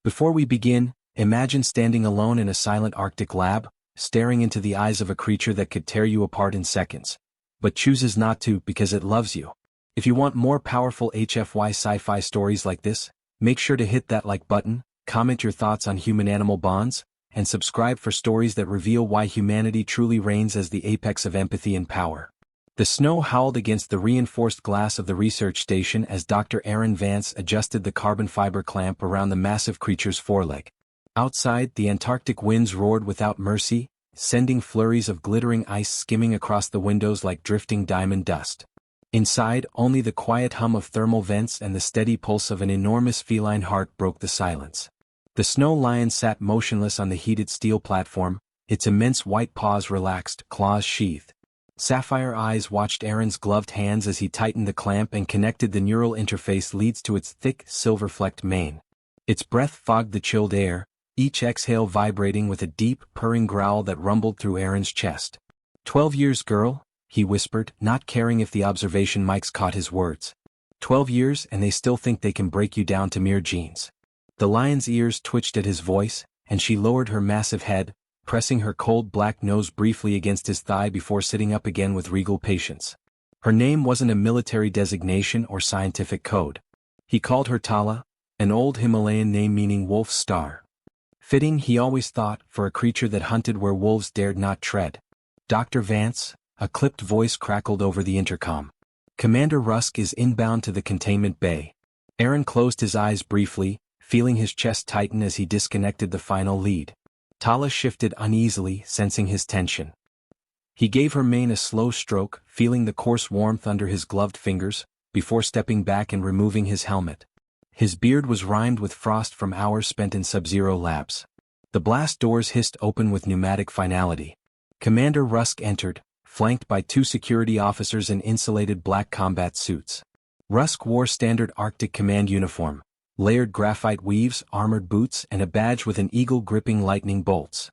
Before we begin, imagine standing alone in a silent Arctic lab, staring into the eyes of a creature that could tear you apart in seconds, but chooses not to because it loves you. If you want more powerful HFY sci-fi stories like this, make sure to hit that like button, comment your thoughts on human-animal bonds, and subscribe for stories that reveal why humanity truly reigns as the apex of empathy and power. The snow howled against the reinforced glass of the research station as Dr. Aaron Vance adjusted the carbon fiber clamp around the massive creature's foreleg. Outside, the Antarctic winds roared without mercy, sending flurries of glittering ice skimming across the windows like drifting diamond dust. Inside, only the quiet hum of thermal vents and the steady pulse of an enormous feline heart broke the silence. The snow lion sat motionless on the heated steel platform, its immense white paws relaxed, claws sheathed. Sapphire eyes watched Aaron's gloved hands as he tightened the clamp and connected the neural interface leads to its thick, silver-flecked mane. Its breath fogged the chilled air, each exhale vibrating with a deep, purring growl that rumbled through Aaron's chest. 12 years, girl, he whispered, not caring if the observation mics caught his words. 12 years and they still think they can break you down to mere genes. The lion's ears twitched at his voice, and she lowered her massive head, pressing her cold black nose briefly against his thigh before sitting up again with regal patience. Her name wasn't a military designation or scientific code. He called her Tala, an old Himalayan name meaning wolf's star. Fitting, he always thought, for a creature that hunted where wolves dared not tread. Dr. Vance, a clipped voice crackled over the intercom. Commander Rusk is inbound to the containment bay. Aaron closed his eyes briefly, feeling his chest tighten as he disconnected the final lead. Tala shifted uneasily, sensing his tension. He gave her mane a slow stroke, feeling the coarse warmth under his gloved fingers, before stepping back and removing his helmet. His beard was rimed with frost from hours spent in Sub-Zero labs. The blast doors hissed open with pneumatic finality. Commander Rusk entered, flanked by 2 security officers in insulated black combat suits. Rusk wore standard Arctic Command uniform, layered graphite weaves, armored boots, and a badge with an eagle gripping lightning bolts.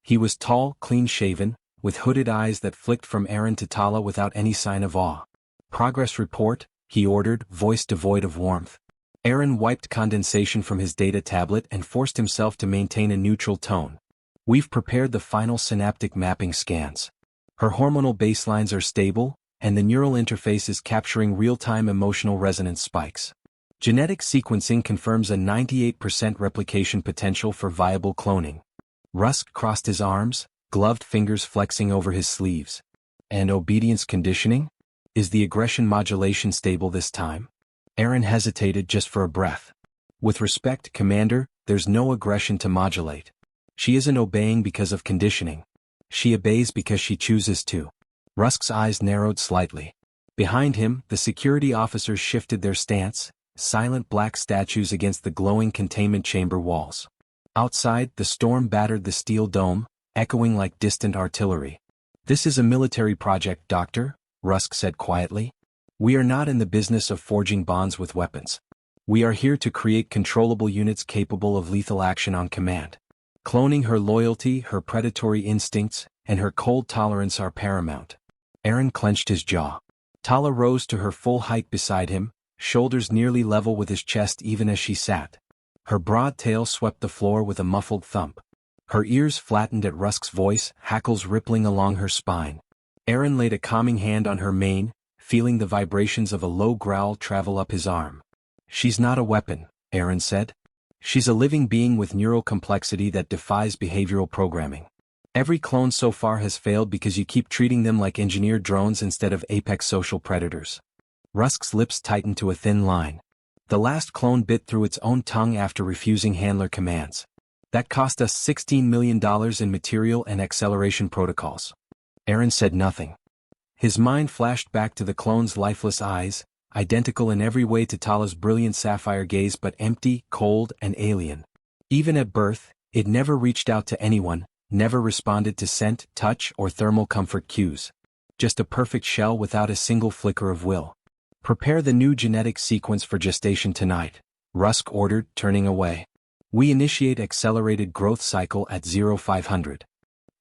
He was tall, clean-shaven, with hooded eyes that flicked from Aaron to Tala without any sign of awe. "Progress report," he ordered, voice devoid of warmth. Aaron wiped condensation from his data tablet and forced himself to maintain a neutral tone. "We've prepared the final synaptic mapping scans. Her hormonal baselines are stable, and the neural interface is capturing real-time emotional resonance spikes. Genetic sequencing confirms a 98% replication potential for viable cloning." Rusk crossed his arms, gloved fingers flexing over his sleeves. "And obedience conditioning? Is the aggression modulation stable this time?" Aaron hesitated just for a breath. "With respect, Commander, there's no aggression to modulate. She isn't obeying because of conditioning. She obeys because she chooses to." Rusk's eyes narrowed slightly. Behind him, the security officers shifted their stance, silent black statues against the glowing containment chamber walls. Outside, the storm battered the steel dome, echoing like distant artillery. "This is a military project, Doctor," Rusk said quietly. "We are not in the business of forging bonds with weapons. We are here to create controllable units capable of lethal action on command. Cloning her loyalty, her predatory instincts, and her cold tolerance are paramount." Aaron clenched his jaw. Tala rose to her full height beside him, shoulders nearly level with his chest even as she sat. Her broad tail swept the floor with a muffled thump. Her ears flattened at Rusk's voice, hackles rippling along her spine. Aaron laid a calming hand on her mane, feeling the vibrations of a low growl travel up his arm. "She's not a weapon," Aaron said. "She's a living being with neural complexity that defies behavioral programming. Every clone so far has failed because you keep treating them like engineered drones instead of apex social predators." Rusk's lips tightened to a thin line. "The last clone bit through its own tongue after refusing handler commands. That cost us $16 million in material and acceleration protocols." Aaron said nothing. His mind flashed back to the clone's lifeless eyes, identical in every way to Tala's brilliant sapphire gaze but empty, cold, and alien. Even at birth, it never reached out to anyone, never responded to scent, touch, or thermal comfort cues. Just a perfect shell without a single flicker of will. "Prepare the new genetic sequence for gestation tonight," Rusk ordered, turning away. "We initiate accelerated growth cycle at 0500.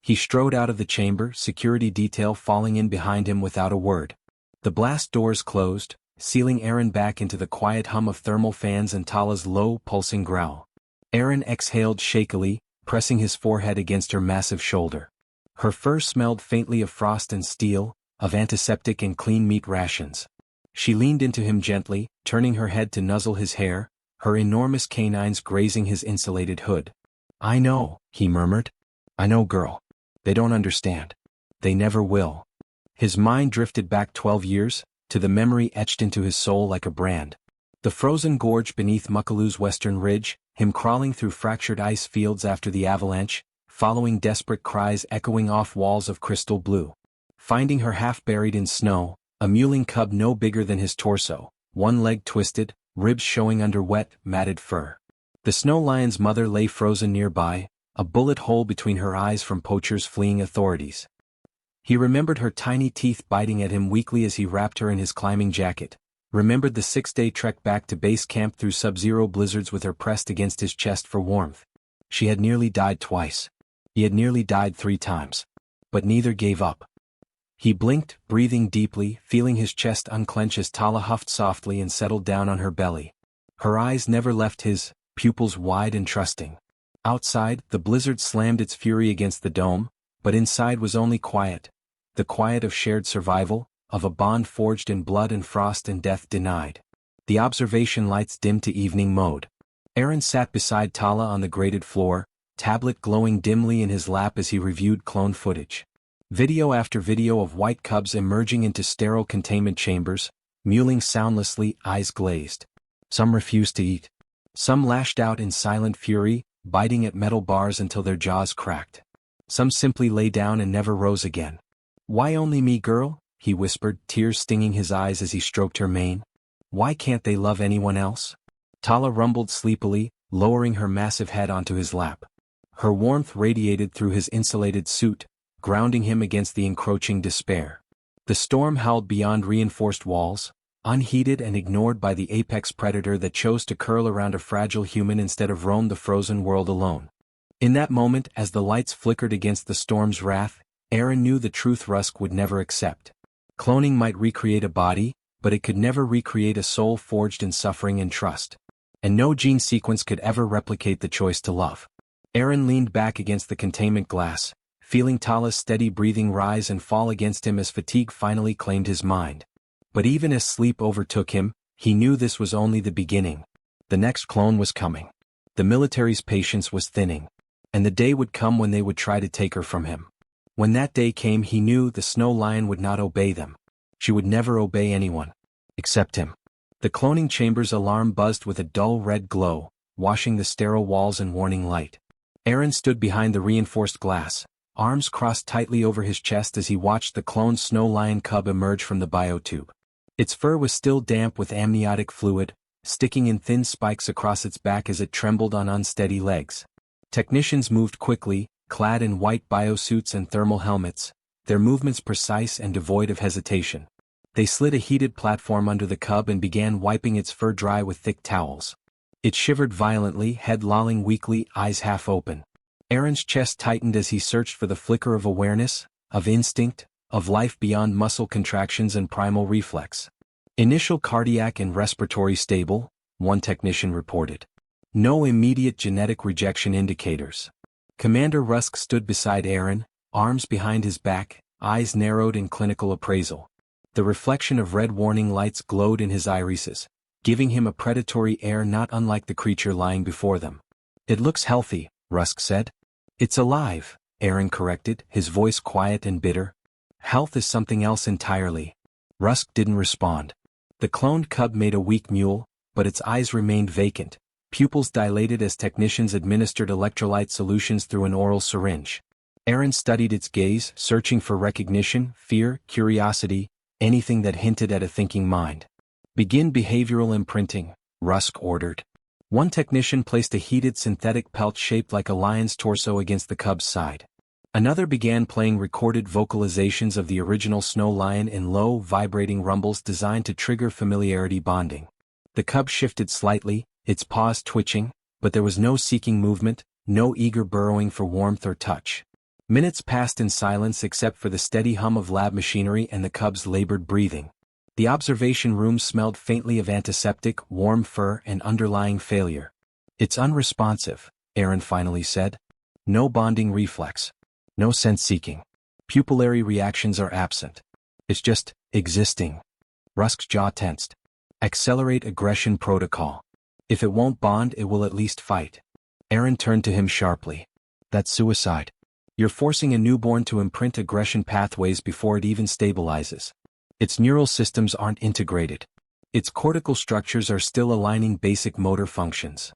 He strode out of the chamber, security detail falling in behind him without a word. The blast doors closed, sealing Aaron back into the quiet hum of thermal fans and Tala's low, pulsing growl. Aaron exhaled shakily, pressing his forehead against her massive shoulder. Her fur smelled faintly of frost and steel, of antiseptic and clean meat rations. She leaned into him gently, turning her head to nuzzle his hair, her enormous canines grazing his insulated hood. "I know," he murmured. "I know, girl. They don't understand. They never will." His mind drifted back 12 years, to the memory etched into his soul like a brand. The frozen gorge beneath Muckaloo's western ridge, him crawling through fractured ice fields after the avalanche, following desperate cries echoing off walls of crystal blue. Finding her half buried in snow, a mewling cub no bigger than his torso, one leg twisted, ribs showing under wet, matted fur. The snow lion's mother lay frozen nearby, a bullet hole between her eyes from poachers fleeing authorities. He remembered her tiny teeth biting at him weakly as he wrapped her in his climbing jacket, remembered the 6-day trek back to base camp through sub-zero blizzards with her pressed against his chest for warmth. She had nearly died twice. He had nearly died 3 times. But neither gave up. He blinked, breathing deeply, feeling his chest unclench as Tala huffed softly and settled down on her belly. Her eyes never left his, pupils wide and trusting. Outside, the blizzard slammed its fury against the dome, but inside was only quiet. The quiet of shared survival, of a bond forged in blood and frost and death denied. The observation lights dimmed to evening mode. Aaron sat beside Tala on the grated floor, tablet glowing dimly in his lap as he reviewed clone footage. Video after video of white cubs emerging into sterile containment chambers, mewling soundlessly, eyes glazed. Some refused to eat. Some lashed out in silent fury, biting at metal bars until their jaws cracked. Some simply lay down and never rose again. "Why only me, girl?" he whispered, tears stinging his eyes as he stroked her mane. "Why can't they love anyone else?" Tala rumbled sleepily, lowering her massive head onto his lap. Her warmth radiated through his insulated suit, grounding him against the encroaching despair. The storm howled beyond reinforced walls, unheeded and ignored by the apex predator that chose to curl around a fragile human instead of roam the frozen world alone. In that moment, as the lights flickered against the storm's wrath, Aaron knew the truth Rusk would never accept. Cloning might recreate a body, but it could never recreate a soul forged in suffering and trust. And no gene sequence could ever replicate the choice to love. Aaron leaned back against the containment glass, feeling Tala's steady breathing rise and fall against him as fatigue finally claimed his mind. But even as sleep overtook him, he knew this was only the beginning. The next clone was coming. The military's patience was thinning. And the day would come when they would try to take her from him. When that day came, he knew the snow lion would not obey them. She would never obey anyone. Except him. The cloning chamber's alarm buzzed with a dull red glow, washing the sterile walls in warning light. Aaron stood behind the reinforced glass, arms crossed tightly over his chest as he watched the cloned snow lion cub emerge from the biotube. Its fur was still damp with amniotic fluid, sticking in thin spikes across its back as it trembled on unsteady legs. Technicians moved quickly, clad in white biosuits and thermal helmets, their movements precise and devoid of hesitation. They slid a heated platform under the cub and began wiping its fur dry with thick towels. It shivered violently, head lolling weakly, eyes half open. Aaron's chest tightened as he searched for the flicker of awareness, of instinct, of life beyond muscle contractions and primal reflex. Initial cardiac and respiratory stable, one technician reported. No immediate genetic rejection indicators. Commander Rusk stood beside Aaron, arms behind his back, eyes narrowed in clinical appraisal. The reflection of red warning lights glowed in his irises, giving him a predatory air not unlike the creature lying before them. "It looks healthy," Rusk said. "It's alive," Aaron corrected, his voice quiet and bitter. "Health is something else entirely." Rusk didn't respond. The cloned cub made a weak mewl, but its eyes remained vacant, pupils dilated as technicians administered electrolyte solutions through an oral syringe. Aaron studied its gaze, searching for recognition, fear, curiosity, anything that hinted at a thinking mind. "Begin behavioral imprinting," Rusk ordered. One technician placed a heated synthetic pelt shaped like a lion's torso against the cub's side. Another began playing recorded vocalizations of the original snow lion in low, vibrating rumbles designed to trigger familiarity bonding. The cub shifted slightly, its paws twitching, but there was no seeking movement, no eager burrowing for warmth or touch. Minutes passed in silence except for the steady hum of lab machinery and the cub's labored breathing. The observation room smelled faintly of antiseptic, warm fur and underlying failure. It's unresponsive, Aaron finally said. No bonding reflex. No sense-seeking. Pupillary reactions are absent. It's just existing. Rusk's jaw tensed. Accelerate aggression protocol. If it won't bond, it will at least fight. Aaron turned to him sharply. That's suicide. You're forcing a newborn to imprint aggression pathways before it even stabilizes. Its neural systems aren't integrated. Its cortical structures are still aligning basic motor functions.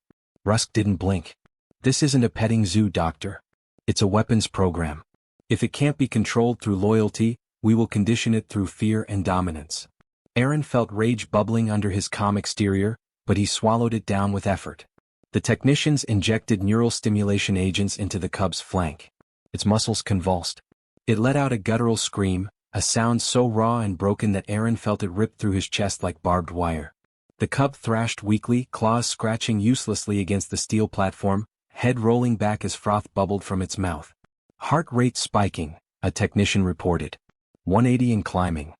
Rusk didn't blink. This isn't a petting zoo, doctor. It's a weapons program. If it can't be controlled through loyalty, we will condition it through fear and dominance. Aaron felt rage bubbling under his calm exterior, but he swallowed it down with effort. The technicians injected neural stimulation agents into the cub's flank. Its muscles convulsed. It let out a guttural scream, a sound so raw and broken that Aaron felt it rip through his chest like barbed wire. The cub thrashed weakly, claws scratching uselessly against the steel platform, head rolling back as froth bubbled from its mouth. Heart rate spiking, a technician reported. 180 and climbing.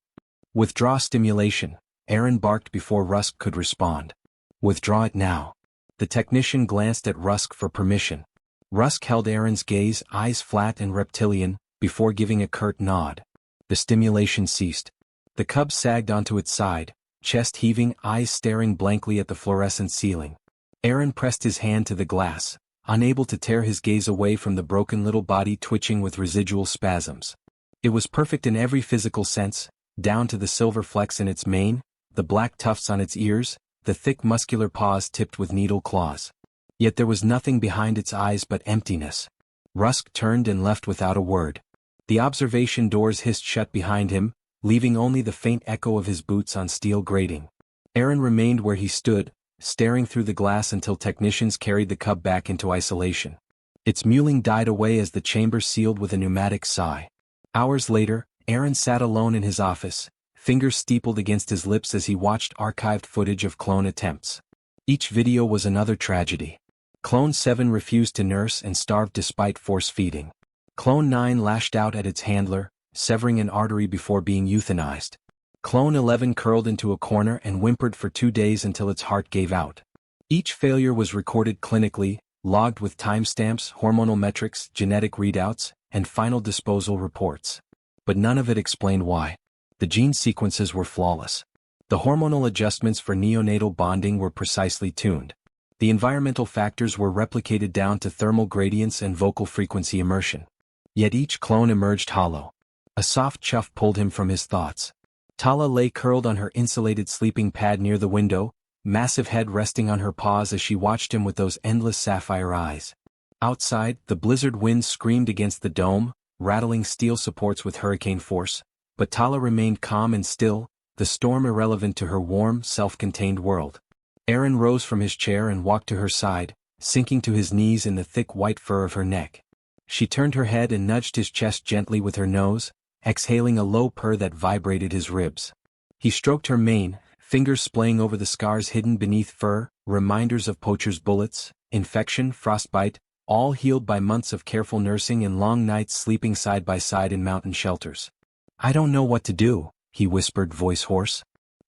Withdraw stimulation, Aaron barked before Rusk could respond. Withdraw it now. The technician glanced at Rusk for permission. Rusk held Aaron's gaze, eyes flat and reptilian, before giving a curt nod. The stimulation ceased. The cub sagged onto its side, chest heaving, eyes staring blankly at the fluorescent ceiling. Aaron pressed his hand to the glass, unable to tear his gaze away from the broken little body twitching with residual spasms. It was perfect in every physical sense, down to the silver flecks in its mane, the black tufts on its ears, the thick muscular paws tipped with needle claws. Yet there was nothing behind its eyes but emptiness. Rusk turned and left without a word. The observation doors hissed shut behind him, leaving only the faint echo of his boots on steel grating. Aaron remained where he stood, staring through the glass until technicians carried the cub back into isolation. Its mewling died away as the chamber sealed with a pneumatic sigh. Hours later, Aaron sat alone in his office, fingers steepled against his lips as he watched archived footage of clone attempts. Each video was another tragedy. Clone 7 refused to nurse and starved despite force feeding. Clone 9 lashed out at its handler, severing an artery before being euthanized. Clone 11 curled into a corner and whimpered for 2 days until its heart gave out. Each failure was recorded clinically, logged with timestamps, hormonal metrics, genetic readouts, and final disposal reports. But none of it explained why. The gene sequences were flawless. The hormonal adjustments for neonatal bonding were precisely tuned. The environmental factors were replicated down to thermal gradients and vocal frequency immersion. Yet each clone emerged hollow. A soft chuff pulled him from his thoughts. Tala lay curled on her insulated sleeping pad near the window, massive head resting on her paws as she watched him with those endless sapphire eyes. Outside, the blizzard wind screamed against the dome, rattling steel supports with hurricane force, but Tala remained calm and still, the storm irrelevant to her warm, self-contained world. Aaron rose from his chair and walked to her side, sinking to his knees in the thick white fur of her neck. She turned her head and nudged his chest gently with her nose, exhaling a low purr that vibrated his ribs. He stroked her mane, fingers splaying over the scars hidden beneath fur, reminders of poacher's bullets, infection, frostbite, all healed by months of careful nursing and long nights sleeping side by side in mountain shelters. I don't know what to do, he whispered, voice hoarse.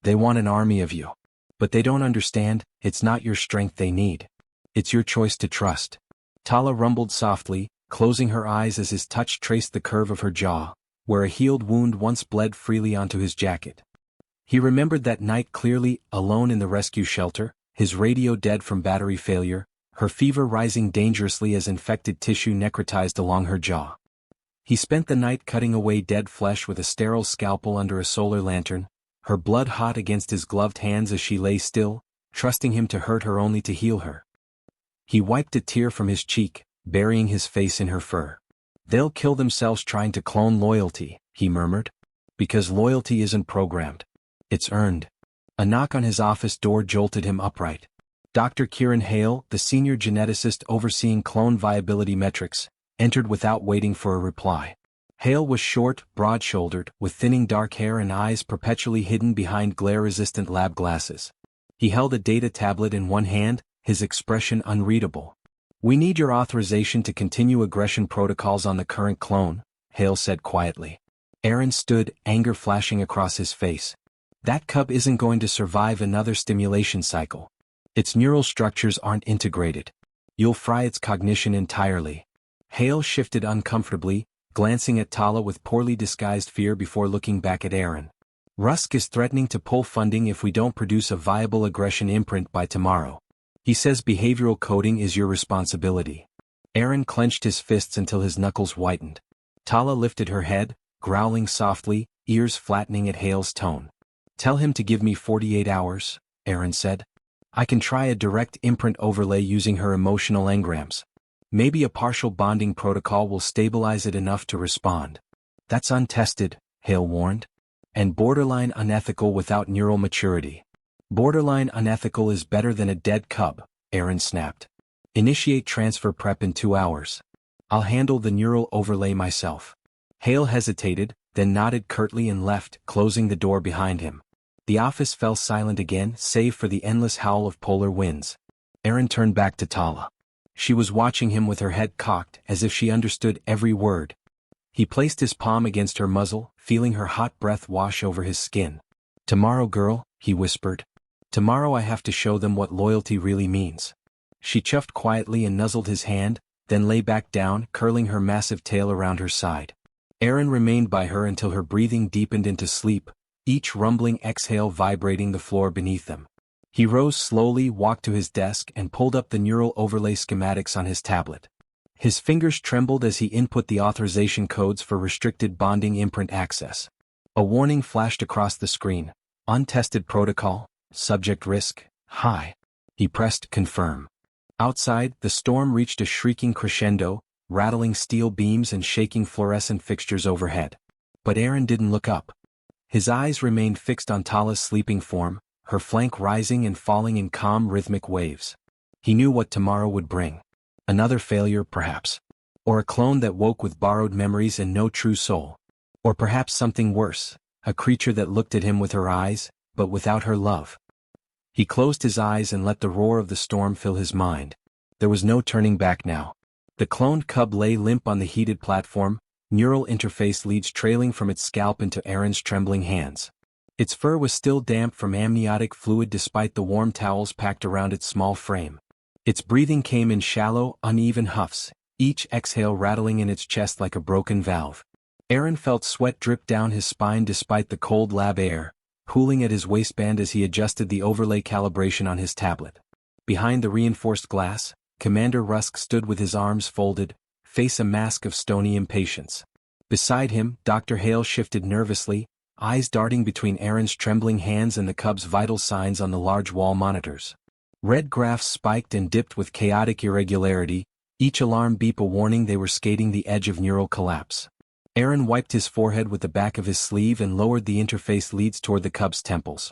They want an army of you. But they don't understand, it's not your strength they need. It's your choice to trust. Tala rumbled softly, closing her eyes as his touch traced the curve of her jaw, where a healed wound once bled freely onto his jacket. He remembered that night clearly, alone in the rescue shelter, his radio dead from battery failure, her fever rising dangerously as infected tissue necrotized along her jaw. He spent the night cutting away dead flesh with a sterile scalpel under a solar lantern, her blood hot against his gloved hands as she lay still, trusting him to hurt her only to heal her. He wiped a tear from his cheek, burying his face in her fur. They'll kill themselves trying to clone loyalty, he murmured. Because loyalty isn't programmed. It's earned. A knock on his office door jolted him upright. Dr. Kieran Hale, the senior geneticist overseeing clone viability metrics, entered without waiting for a reply. Hale was short, broad-shouldered, with thinning dark hair and eyes perpetually hidden behind glare-resistant lab glasses. He held a data tablet in one hand, his expression unreadable. We need your authorization to continue aggression protocols on the current clone, Hale said quietly. Aaron stood, anger flashing across his face. That cub isn't going to survive another stimulation cycle. Its neural structures aren't integrated. You'll fry its cognition entirely. Hale shifted uncomfortably, glancing at Tala with poorly disguised fear before looking back at Aaron. Rusk is threatening to pull funding if we don't produce a viable aggression imprint by tomorrow. He says behavioral coding is your responsibility. Aaron clenched his fists until his knuckles whitened. Tala lifted her head, growling softly, ears flattening at Hale's tone. Tell him to give me 48 hours, Aaron said. I can try a direct imprint overlay using her emotional engrams. Maybe a partial bonding protocol will stabilize it enough to respond. That's untested, Hale warned. And borderline unethical without neural maturity. Borderline unethical is better than a dead cub, Aaron snapped. Initiate transfer prep in 2 hours. I'll handle the neural overlay myself. Hale hesitated, then nodded curtly and left, closing the door behind him. The office fell silent again, save for the endless howl of polar winds. Aaron turned back to Tala. She was watching him with her head cocked, as if she understood every word. He placed his palm against her muzzle, feeling her hot breath wash over his skin. Tomorrow, girl, he whispered. Tomorrow I have to show them what loyalty really means. She chuffed quietly and nuzzled his hand, then lay back down, curling her massive tail around her side. Aaron remained by her until her breathing deepened into sleep, each rumbling exhale vibrating the floor beneath them. He rose slowly, walked to his desk and pulled up the neural overlay schematics on his tablet. His fingers trembled as he input the authorization codes for restricted bonding imprint access. A warning flashed across the screen. Untested protocol, subject risk, high. He pressed confirm. Outside, the storm reached a shrieking crescendo, rattling steel beams and shaking fluorescent fixtures overhead. But Aaron didn't look up. His eyes remained fixed on Tala's sleeping form, her flank rising and falling in calm rhythmic waves. He knew what tomorrow would bring. Another failure, perhaps. Or a clone that woke with borrowed memories and no true soul. Or perhaps something worse, a creature that looked at him with her eyes, but without her love. He closed his eyes and let the roar of the storm fill his mind. There was no turning back now. The cloned cub lay limp on the heated platform, neural interface leads trailing from its scalp into Aaron's trembling hands. Its fur was still damp from amniotic fluid despite the warm towels packed around its small frame. Its breathing came in shallow, uneven huffs, each exhale rattling in its chest like a broken valve. Aaron felt sweat drip down his spine despite the cold lab air, pooling at his waistband as he adjusted the overlay calibration on his tablet. Behind the reinforced glass, Commander Rusk stood with his arms folded, face a mask of stony impatience. Beside him, Dr. Hale shifted nervously, eyes darting between Aaron's trembling hands and the cub's vital signs on the large wall monitors. Red graphs spiked and dipped with chaotic irregularity, each alarm beep a warning they were skating the edge of neural collapse. Aaron wiped his forehead with the back of his sleeve and lowered the interface leads toward the cub's temples.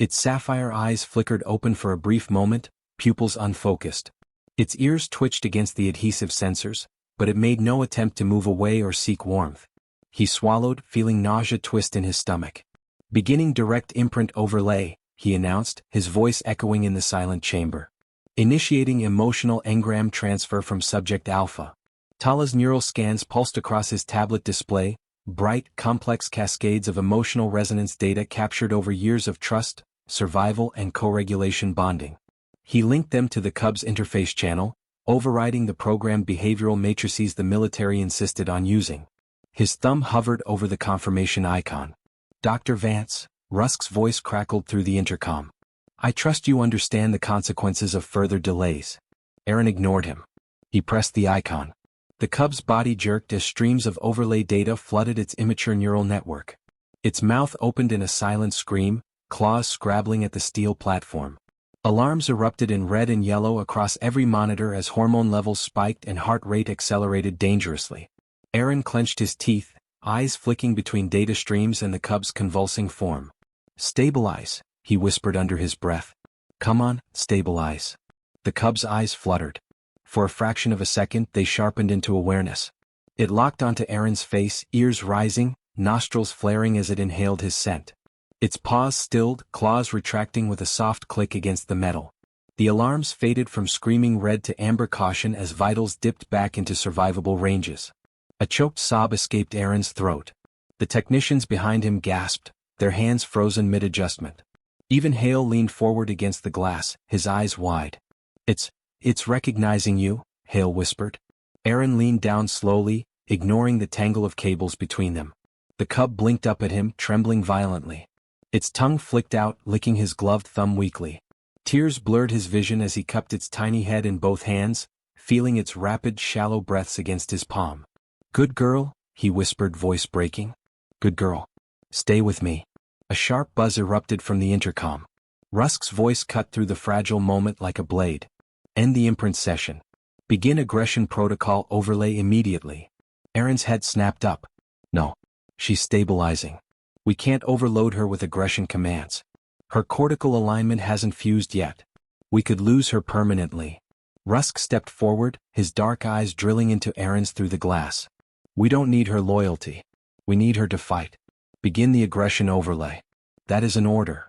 Its sapphire eyes flickered open for a brief moment, pupils unfocused. Its ears twitched against the adhesive sensors, but it made no attempt to move away or seek warmth. He swallowed, feeling nausea twist in his stomach. Beginning direct imprint overlay, he announced, his voice echoing in the silent chamber. Initiating emotional engram transfer from subject alpha. Tala's neural scans pulsed across his tablet display, bright, complex cascades of emotional resonance data captured over years of trust, survival and co-regulation bonding. He linked them to the cub's interface channel, overriding the programmed behavioral matrices the military insisted on using. His thumb hovered over the confirmation icon. Dr. Vance, Rusk's voice crackled through the intercom. I trust you understand the consequences of further delays. Aaron ignored him. He pressed the icon. The cub's body jerked as streams of overlay data flooded its immature neural network. Its mouth opened in a silent scream, claws scrabbling at the steel platform. Alarms erupted in red and yellow across every monitor as hormone levels spiked and heart rate accelerated dangerously. Aaron clenched his teeth, eyes flicking between data streams and the cub's convulsing form. Stabilize, he whispered under his breath. Come on, stabilize. The cub's eyes fluttered. For a fraction of a second they sharpened into awareness. It locked onto Aaron's face, ears rising, nostrils flaring as it inhaled his scent. Its paws stilled, claws retracting with a soft click against the metal. The alarms faded from screaming red to amber caution as vitals dipped back into survivable ranges. A choked sob escaped Aaron's throat. The technicians behind him gasped, their hands frozen mid-adjustment. Even Hale leaned forward against the glass, his eyes wide. It's recognizing you," Hale whispered. Aaron leaned down slowly, ignoring the tangle of cables between them. The cub blinked up at him, trembling violently. Its tongue flicked out, licking his gloved thumb weakly. Tears blurred his vision as he cupped its tiny head in both hands, feeling its rapid, shallow breaths against his palm. "Good girl," he whispered, voice breaking. "Good girl. Stay with me." A sharp buzz erupted from the intercom. Rusk's voice cut through the fragile moment like a blade. "End the imprint session. Begin aggression protocol overlay immediately." Aaron's head snapped up. "No. She's stabilizing. We can't overload her with aggression commands. Her cortical alignment hasn't fused yet. We could lose her permanently." Rusk stepped forward, his dark eyes drilling into Aaron's through the glass. "We don't need her loyalty. We need her to fight. Begin the aggression overlay. That is an order."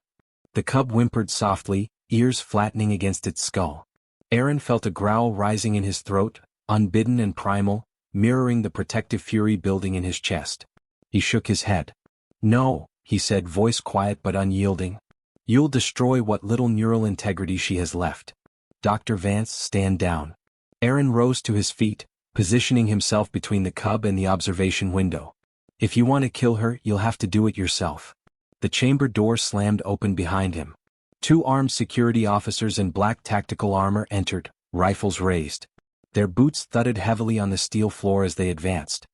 The cub whimpered softly, ears flattening against its skull. Aaron felt a growl rising in his throat, unbidden and primal, mirroring the protective fury building in his chest. He shook his head. "No," he said, voice quiet but unyielding. "You'll destroy what little neural integrity she has left. Dr. Vance, stand down." Aaron rose to his feet, positioning himself between the cub and the observation window. "If you want to kill her, you'll have to do it yourself." The chamber door slammed open behind him. Two armed security officers in black tactical armor entered, rifles raised. Their boots thudded heavily on the steel floor as they advanced.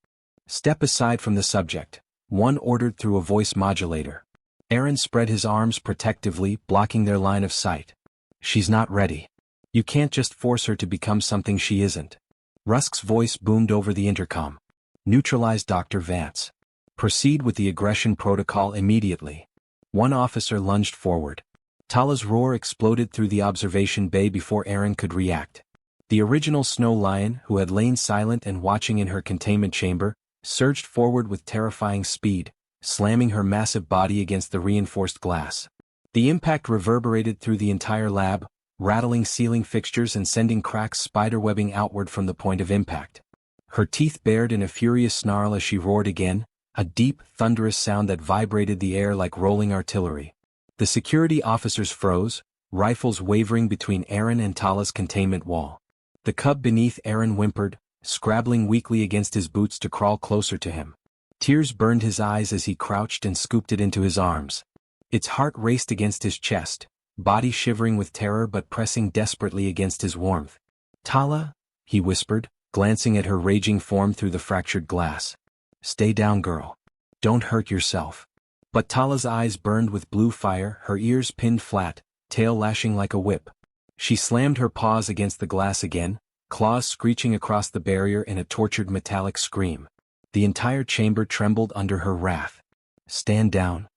"Step aside from the subject," one ordered through a voice modulator. Aaron spread his arms protectively, blocking their line of sight. "She's not ready. You can't just force her to become something she isn't." Rusk's voice boomed over the intercom. "Neutralize Dr. Vance. Proceed with the aggression protocol immediately." One officer lunged forward. Tala's roar exploded through the observation bay before Aaron could react. The original Snow Lion, who had lain silent and watching in her containment chamber, surged forward with terrifying speed, slamming her massive body against the reinforced glass. The impact reverberated through the entire lab, rattling ceiling fixtures and sending cracks spiderwebbing outward from the point of impact. Her teeth bared in a furious snarl as she roared again, a deep, thunderous sound that vibrated the air like rolling artillery. The security officers froze, rifles wavering between Aaron and Tala's containment wall. The cub beneath Aaron whimpered, scrabbling weakly against his boots to crawl closer to him. Tears burned his eyes as he crouched and scooped it into his arms. Its heart raced against his chest, body shivering with terror but pressing desperately against his warmth. "Tala," he whispered, glancing at her raging form through the fractured glass. "Stay down, girl. Don't hurt yourself." But Tala's eyes burned with blue fire, her ears pinned flat, tail lashing like a whip. She slammed her paws against the glass again, claws screeching across the barrier in a tortured metallic scream. The entire chamber trembled under her wrath. "Stand down."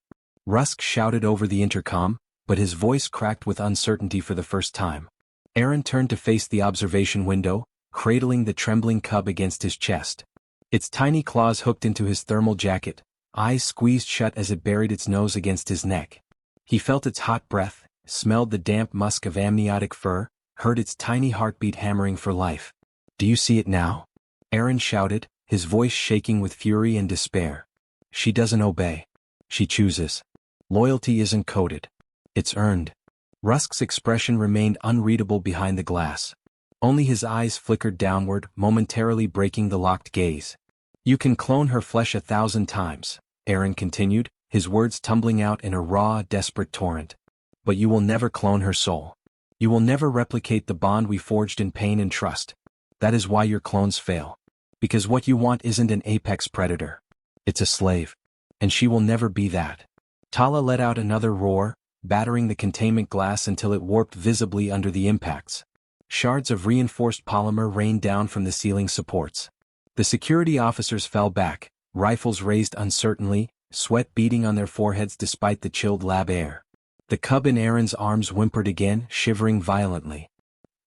Rusk shouted over the intercom, but his voice cracked with uncertainty for the first time. Aaron turned to face the observation window, cradling the trembling cub against his chest. Its tiny claws hooked into his thermal jacket, eyes squeezed shut as it buried its nose against his neck. He felt its hot breath, smelled the damp musk of amniotic fur, heard its tiny heartbeat hammering for life. "Do you see it now?" Aaron shouted, his voice shaking with fury and despair. "She doesn't obey. She chooses. Loyalty isn't coded. It's earned." Rusk's expression remained unreadable behind the glass. Only his eyes flickered downward, momentarily breaking the locked gaze. "You can clone her flesh 1,000 times, Aaron continued, his words tumbling out in a raw, desperate torrent. "But you will never clone her soul. You will never replicate the bond we forged in pain and trust. That is why your clones fail. Because what you want isn't an apex predator. It's a slave. And she will never be that." Tala let out another roar, battering the containment glass until it warped visibly under the impacts. Shards of reinforced polymer rained down from the ceiling supports. The security officers fell back, rifles raised uncertainly, sweat beading on their foreheads despite the chilled lab air. The cub in Aaron's arms whimpered again, shivering violently.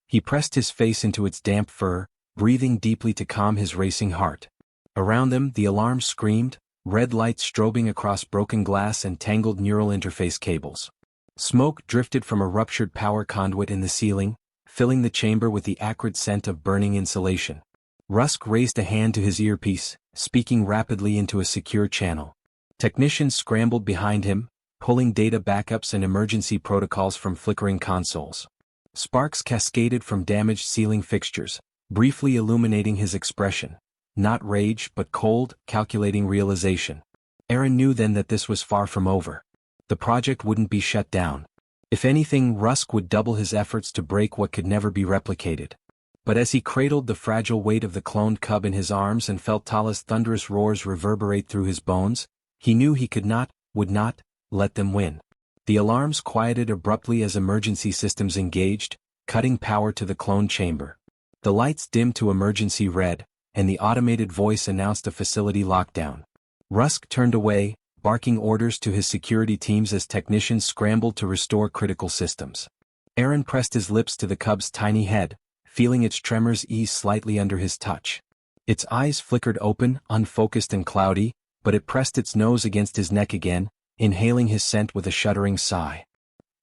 He pressed his face into its damp fur, breathing deeply to calm his racing heart. Around them, the alarm screamed, red lights strobing across broken glass and tangled neural interface cables. Smoke drifted from a ruptured power conduit in the ceiling, filling the chamber with the acrid scent of burning insulation. Rusk raised a hand to his earpiece, speaking rapidly into a secure channel. Technicians scrambled behind him, pulling data backups and emergency protocols from flickering consoles. Sparks cascaded from damaged ceiling fixtures, briefly illuminating his expression. Not rage but cold, calculating realization. Aaron knew then that this was far from over. The project wouldn't be shut down. If anything, Rusk would double his efforts to break what could never be replicated. But as he cradled the fragile weight of the cloned cub in his arms and felt Tala's thunderous roars reverberate through his bones, he knew he could not, would not, let them win. The alarms quieted abruptly as emergency systems engaged, cutting power to the clone chamber. The lights dimmed to emergency red, and the automated voice announced a facility lockdown. Rusk turned away, barking orders to his security teams as technicians scrambled to restore critical systems. Aaron pressed his lips to the cub's tiny head, feeling its tremors ease slightly under his touch. Its eyes flickered open, unfocused and cloudy, but it pressed its nose against his neck again, inhaling his scent with a shuddering sigh.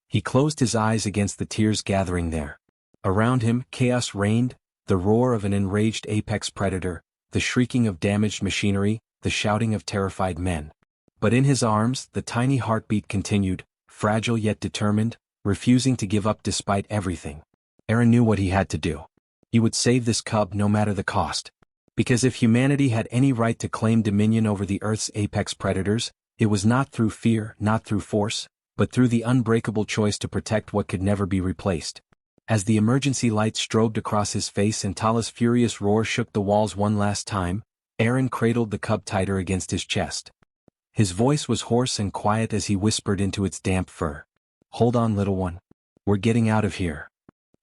He closed his eyes against the tears gathering there. Around him, chaos reigned, the roar of an enraged apex predator, the shrieking of damaged machinery, the shouting of terrified men. But in his arms, the tiny heartbeat continued, fragile yet determined, refusing to give up despite everything. Aaron knew what he had to do. He would save this cub no matter the cost. Because if humanity had any right to claim dominion over the Earth's apex predators, it was not through fear, not through force, but through the unbreakable choice to protect what could never be replaced. As the emergency lights strobed across his face and Tala's furious roar shook the walls one last time, Aaron cradled the cub tighter against his chest. His voice was hoarse and quiet as he whispered into its damp fur. "Hold on, little one. We're getting out of here."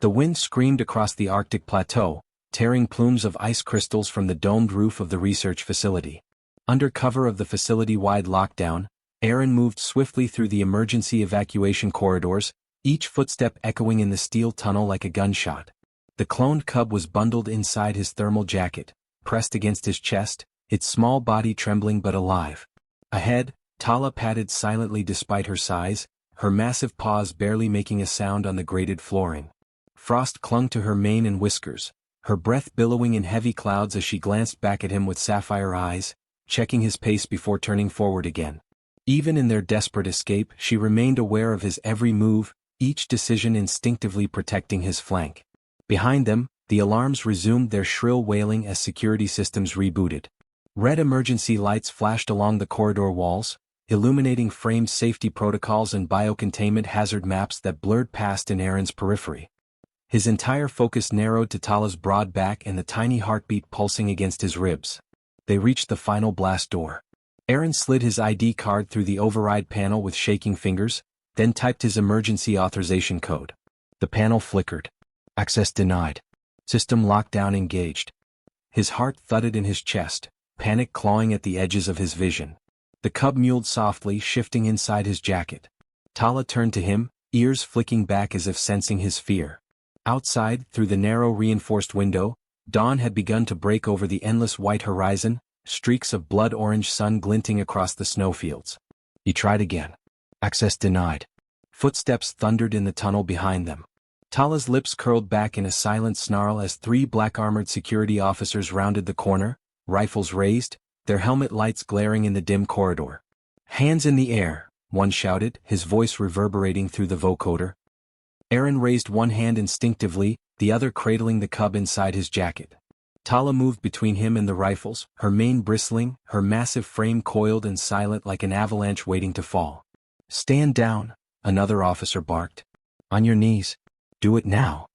The wind screamed across the Arctic plateau, tearing plumes of ice crystals from the domed roof of the research facility. Under cover of the facility-wide lockdown, Aaron moved swiftly through the emergency evacuation corridors, each footstep echoing in the steel tunnel like a gunshot. The cloned cub was bundled inside his thermal jacket, pressed against his chest, its small body trembling but alive. Ahead, Tala padded silently despite her size, her massive paws barely making a sound on the grated flooring. Frost clung to her mane and whiskers, her breath billowing in heavy clouds as she glanced back at him with sapphire eyes, checking his pace before turning forward again. Even in their desperate escape, she remained aware of his every move, each decision instinctively protecting his flank. Behind them, the alarms resumed their shrill wailing as security systems rebooted. Red emergency lights flashed along the corridor walls, illuminating framed safety protocols and biocontainment hazard maps that blurred past in Aaron's periphery. His entire focus narrowed to Tala's broad back and the tiny heartbeat pulsing against his ribs. They reached the final blast door. Aaron slid his ID card through the override panel with shaking fingers, then typed his emergency authorization code. The panel flickered. Access denied. System lockdown engaged. His heart thudded in his chest, panic clawing at the edges of his vision. The cub mewed softly, shifting inside his jacket. Tala turned to him, ears flicking back as if sensing his fear. Outside, through the narrow reinforced window, dawn had begun to break over the endless white horizon, streaks of blood-orange sun glinting across the snowfields. He tried again. Access denied. Footsteps thundered in the tunnel behind them. Tala's lips curled back in a silent snarl as three black-armored security officers rounded the corner, rifles raised, their helmet lights glaring in the dim corridor. "Hands in the air," one shouted, his voice reverberating through the vocoder. Aaron raised one hand instinctively, the other cradling the cub inside his jacket. Tala moved between him and the rifles, her mane bristling, her massive frame coiled and silent like an avalanche waiting to fall. "Stand down," another officer barked. "On your knees. Do it now."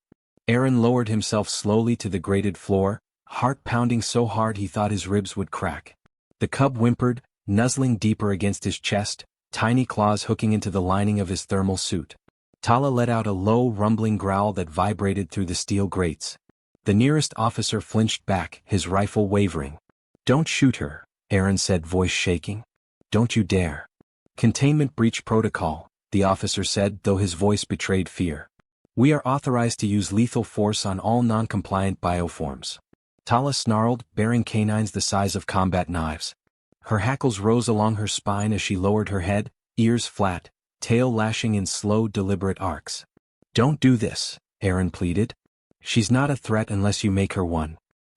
Aaron lowered himself slowly to the grated floor, heart pounding so hard he thought his ribs would crack. The cub whimpered, nuzzling deeper against his chest, tiny claws hooking into the lining of his thermal suit. Tala let out a low rumbling growl that vibrated through the steel grates. The nearest officer flinched back, his rifle wavering. "Don't shoot her," Aaron said, voice shaking. "Don't you dare." "Containment breach protocol," the officer said, though his voice betrayed fear. "We are authorized to use lethal force on all non-compliant bioforms." Tala snarled, baring canines the size of combat knives. Her hackles rose along her spine as she lowered her head, ears flat, tail lashing in slow, deliberate arcs. "Don't do this," Aaron pleaded. "She's not a threat unless you make her one."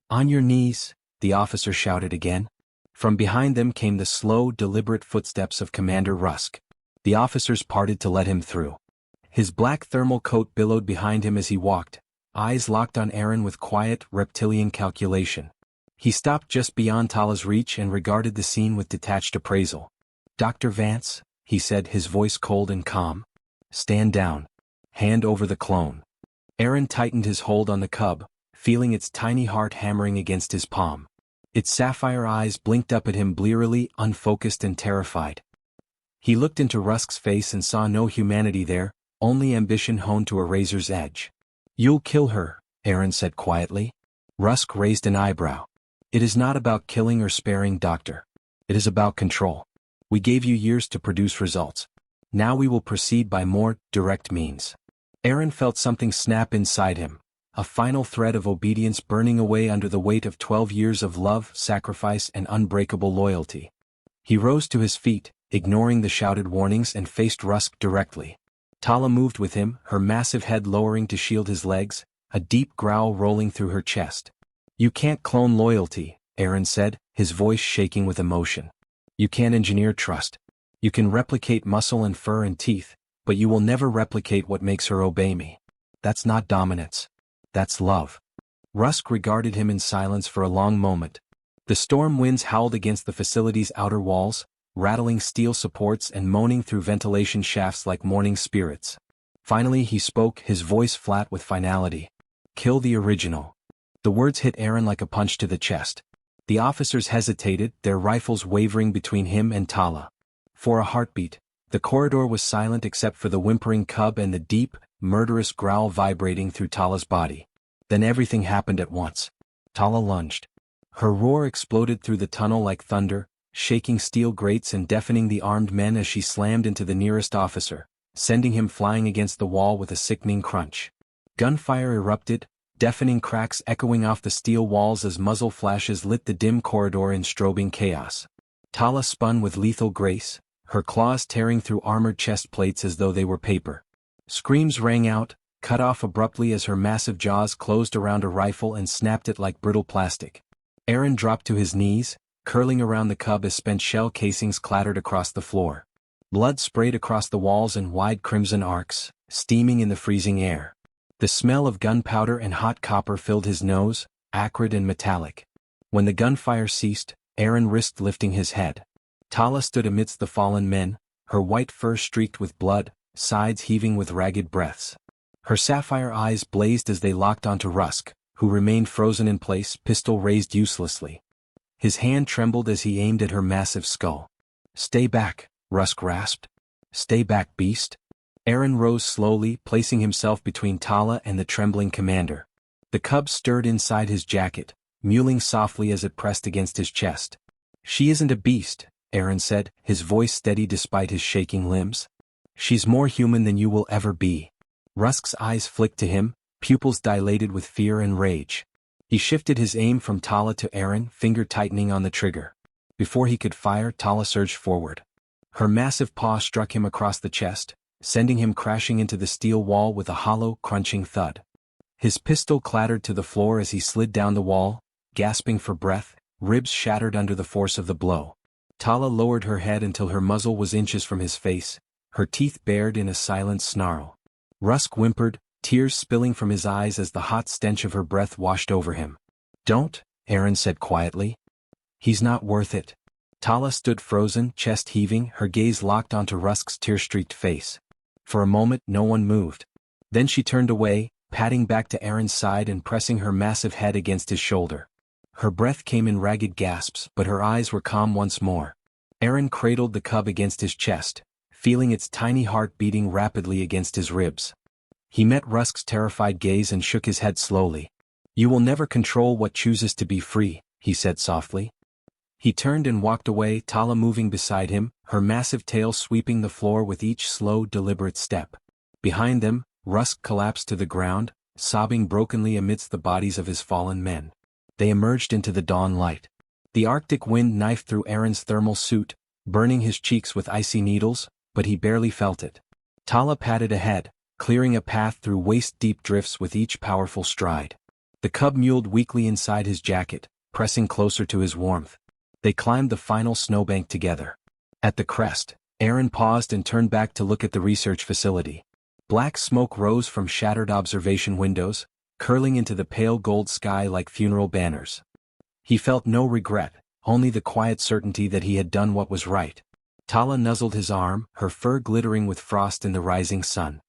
"On your knees," the officer shouted again. From behind them came the slow, deliberate footsteps of Commander Rusk. The officers parted to let him through. His black thermal coat billowed behind him as he walked, eyes locked on Aaron with quiet, reptilian calculation. He stopped just beyond Tala's reach and regarded the scene with detached appraisal. "Dr. Vance," he said, his voice cold and calm. "Stand down. Hand over the clone." Aaron tightened his hold on the cub, feeling its tiny heart hammering against his palm. Its sapphire eyes blinked up at him blearily, unfocused and terrified. He looked into Rusk's face and saw no humanity there, only ambition honed to a razor's edge. "You'll kill her," Aaron said quietly. Rusk raised an eyebrow. "It is not about killing or sparing, Doctor. It is about control. We gave you years to produce results. Now we will proceed by more direct means." Aaron felt something snap inside him, a final thread of obedience burning away under the weight of 12 years of love, sacrifice and unbreakable loyalty. He rose to his feet, ignoring the shouted warnings, and faced Rusk directly. Tala moved with him, her massive head lowering to shield his legs, a deep growl rolling through her chest. "You can't clone loyalty," Aaron said, his voice shaking with emotion. "You can't engineer trust. You can replicate muscle and fur and teeth, but you will never replicate what makes her obey me. That's not dominance. That's love." Rusk regarded him in silence for a long moment. The storm winds howled against the facility's outer walls, rattling steel supports and moaning through ventilation shafts like mourning spirits. Finally he spoke, his voice flat with finality. "Kill the original." The words hit Aaron like a punch to the chest. The officers hesitated, their rifles wavering between him and Tala. For a heartbeat, the corridor was silent except for the whimpering cub and the deep, murderous growl vibrating through Tala's body. Then everything happened at once. Tala lunged. Her roar exploded through the tunnel like thunder, shaking steel grates and deafening the armed men as she slammed into the nearest officer, sending him flying against the wall with a sickening crunch. Gunfire erupted, deafening cracks echoing off the steel walls as muzzle flashes lit the dim corridor in strobing chaos. Tala spun with lethal grace, her claws tearing through armored chest plates as though they were paper. Screams rang out, cut off abruptly as her massive jaws closed around a rifle and snapped it like brittle plastic. Aaron dropped to his knees, curling around the cub as spent shell casings clattered across the floor. Blood sprayed across the walls in wide crimson arcs, steaming in the freezing air. The smell of gunpowder and hot copper filled his nose, acrid and metallic. When the gunfire ceased, Aaron risked lifting his head. Tala stood amidst the fallen men, her white fur streaked with blood, sides heaving with ragged breaths. Her sapphire eyes blazed as they locked onto Rusk, who remained frozen in place, pistol raised uselessly. His hand trembled as he aimed at her massive skull. "Stay back," Rusk rasped. "Stay back, beast." Aaron rose slowly, placing himself between Tala and the trembling commander. The cub stirred inside his jacket, mewling softly as it pressed against his chest. "She isn't a beast," Aaron said, his voice steady despite his shaking limbs. "She's more human than you will ever be." Rusk's eyes flicked to him, pupils dilated with fear and rage. He shifted his aim from Tala to Aaron, finger tightening on the trigger. Before he could fire, Tala surged forward. Her massive paw struck him across the chest, sending him crashing into the steel wall with a hollow, crunching thud. His pistol clattered to the floor as he slid down the wall, gasping for breath, ribs shattered under the force of the blow. Tala lowered her head until her muzzle was inches from his face, her teeth bared in a silent snarl. Rusk whimpered, tears spilling from his eyes as the hot stench of her breath washed over him. "Don't," Aaron said quietly. "He's not worth it." Tala stood frozen, chest heaving, her gaze locked onto Rusk's tear-streaked face. For a moment no one moved. Then she turned away, padding back to Aaron's side and pressing her massive head against his shoulder. Her breath came in ragged gasps, but her eyes were calm once more. Aaron cradled the cub against his chest, feeling its tiny heart beating rapidly against his ribs. He met Rusk's terrified gaze and shook his head slowly. "You will never control what chooses to be free," he said softly. He turned and walked away, Tala moving beside him, her massive tail sweeping the floor with each slow, deliberate step. Behind them, Rusk collapsed to the ground, sobbing brokenly amidst the bodies of his fallen men. They emerged into the dawn light. The Arctic wind knifed through Aaron's thermal suit, burning his cheeks with icy needles, but he barely felt it. Tala padded ahead, clearing a path through waist-deep drifts with each powerful stride. The cub mewed weakly inside his jacket, pressing closer to his warmth. They climbed the final snowbank together. At the crest, Aaron paused and turned back to look at the research facility. Black smoke rose from shattered observation windows, curling into the pale gold sky like funeral banners. He felt no regret, only the quiet certainty that he had done what was right. Tala nuzzled his arm, her fur glittering with frost in the rising sun.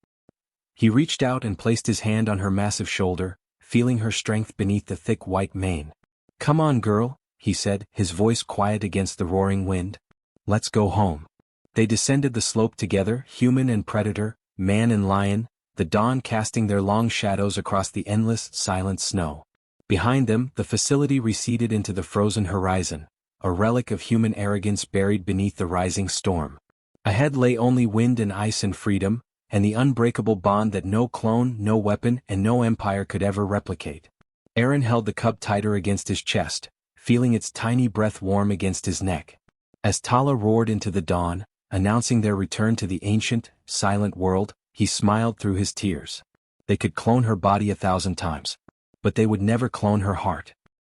He reached out and placed his hand on her massive shoulder, feeling her strength beneath the thick white mane. "Come on, girl," he said, his voice quiet against the roaring wind. "Let's go home." They descended the slope together, human and predator, man and lion, the dawn casting their long shadows across the endless, silent snow. Behind them, the facility receded into the frozen horizon, a relic of human arrogance buried beneath the rising storm. Ahead lay only wind and ice and freedom, and the unbreakable bond that no clone, no weapon, and no empire could ever replicate. Aaron held the cub tighter against his chest, feeling its tiny breath warm against his neck. As Tala roared into the dawn, announcing their return to the ancient, silent world, he smiled through his tears. They could clone her body 1,000 times. But they would never clone her heart.